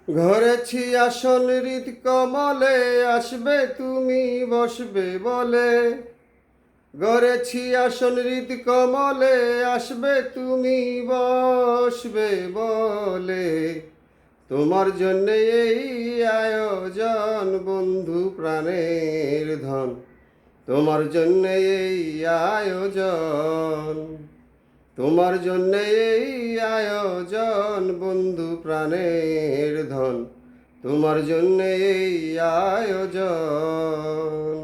ঘরেছি আসন হৃদ কমলে, আসবে তুমি বসবে বলে। গড়েছি আসন হৃদ কমলে, আসবে তুমি বসবে বলে। তোমার জন্য এই আয়োজন বন্ধু প্রাণের ধন। তোমার জন্য এই আয়োজন। তোমার জন্য এই আয়োজন বন্ধু প্রাণের ধন। তোমার জন্য এই আয়োজন।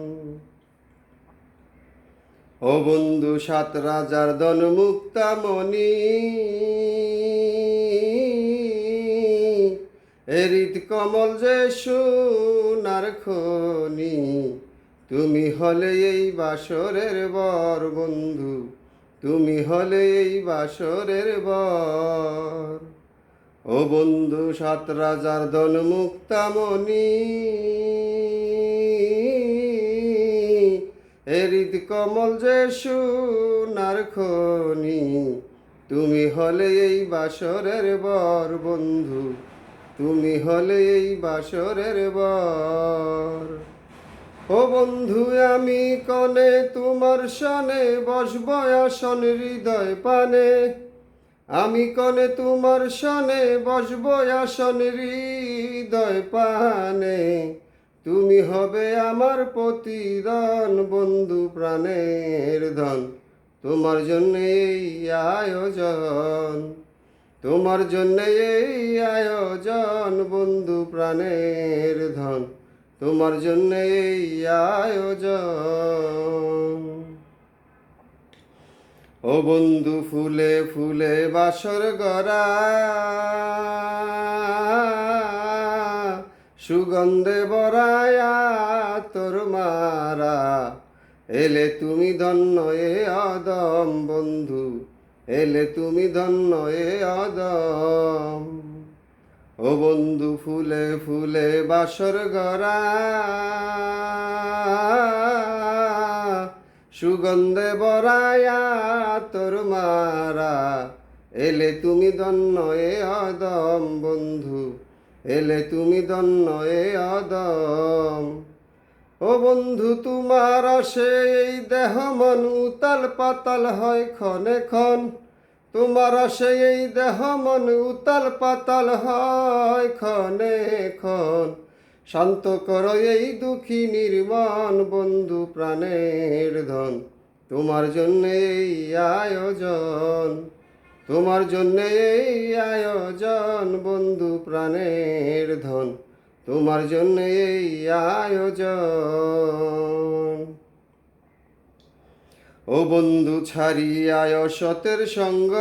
ও বন্ধু সাত রাজার ধন মুক্তামণি, হৃদ কমল যে সোনার খনি। তুমি হলে এই বাসরের বর বন্ধু, তুমি হলে এই বাসরের বর। ও বন্ধু সাত রাজার ধন মুক্তামণি, হৃদ কমল যে সোনার খনি। তুমি হলে এই বাসরের বর বন্ধু, তুমি হলে এই বাসরের বর। ও বন্ধু আমি কনে তোমার সনে, বসব আসন হৃদয় পানে। আমি কনে তোমার সনে, বসব আসন হৃদয় পানে। তুমি হবে আমার প্রতিদান বন্ধু প্রাণের ধন। তোমার জন্য এই আয়োজন, তোমার জন্য এই আয়োজন বন্ধু প্রাণের ধন। তোমার জন্য এই আয়োজন। ও বন্ধু ফুলে ফুলে বাসর গড়া, সুগন্ধে বরায়া তোর মারা। এলে তুমি ধন্য এ অদম বন্ধু, এলে তুমি ধন্য এ অদম। ও বন্ধু ফুলে ফুলে বাসর গড়া, সুগন্ধে বরায়া তোর মারা। এলে তুমি ধন্য এ অদম বন্ধু, এলে তুমি ধন্য এ অদম। ও বন্ধু তোমার আসে এই দেহ মন উতাল পাতাল হয় ক্ষণে ক্ষণ। তোমার আসে এই দেহ মন উতাল পাতাল হয় ক্ষণে ক্ষণ। শান্ত করো এই দুঃখী নির্মন বন্ধু প্রাণের ধন। তোমার জন্য এই আয়োজন, তোমার জন্য এই আয়োজন বন্ধু প্রাণের ধন। তোমার জন্য এই আয়োজন। ও বন্ধু ছাড়িয়ায় সতের সঙ্গ,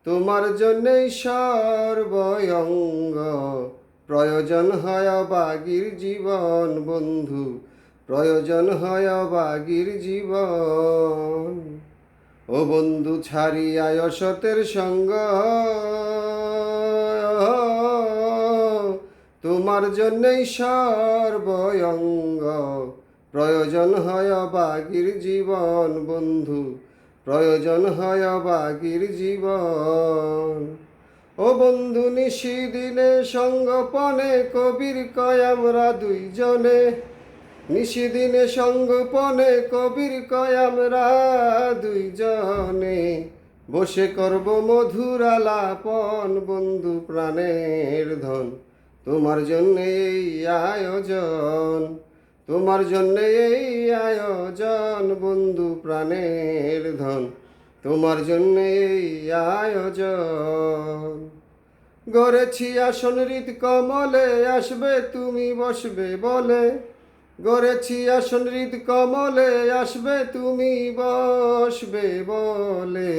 তোমার জন্যই সর্বঙ্গ। প্রয়োজন হয় অবাগীর জীবন বন্ধু, প্রয়োজন হয় অবাগীর জীবন। ও বন্ধু ছাড়িয়ায় সতের সঙ্গ, তোমার জন্যই সর্বঙ্গ। প্রয়োজন হয় অবাগীর জীবন বন্ধু, প্রয়োজন হয় অবাগীর জীবন। ও বন্ধু নিশিদিনে সঙ্গপনে কবির কয় আমরা দুইজনে। নিশিদিনে সঙ্গপনে কবির কয় আমরা দুইজনে। বসে করব মধুর আলাপন বন্ধু প্রাণের ধন। তোমার জন্য এই আয়োজন, তোমার জন্য এই আয়োজন বন্ধু প্রাণের ধন। তোমার জন্য এই আয়োজন। গড়েছি আসন হৃদ কমলে, আসবে তুমি বসবে বলে। গড়েছি আসন হৃদ কমলে, আসবে তুমি বসবে বলে।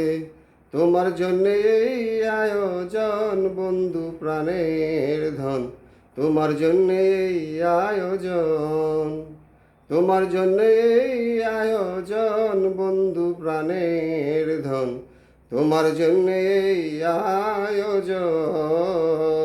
তোমার জন্য এই আয়োজন বন্ধু প্রাণের ধন। তোমার জন্য এই আয়োজন, তোমার জন্য এই আয়োজন বন্ধু প্রাণের ধন। তোমার জন্য এই আয়োজন।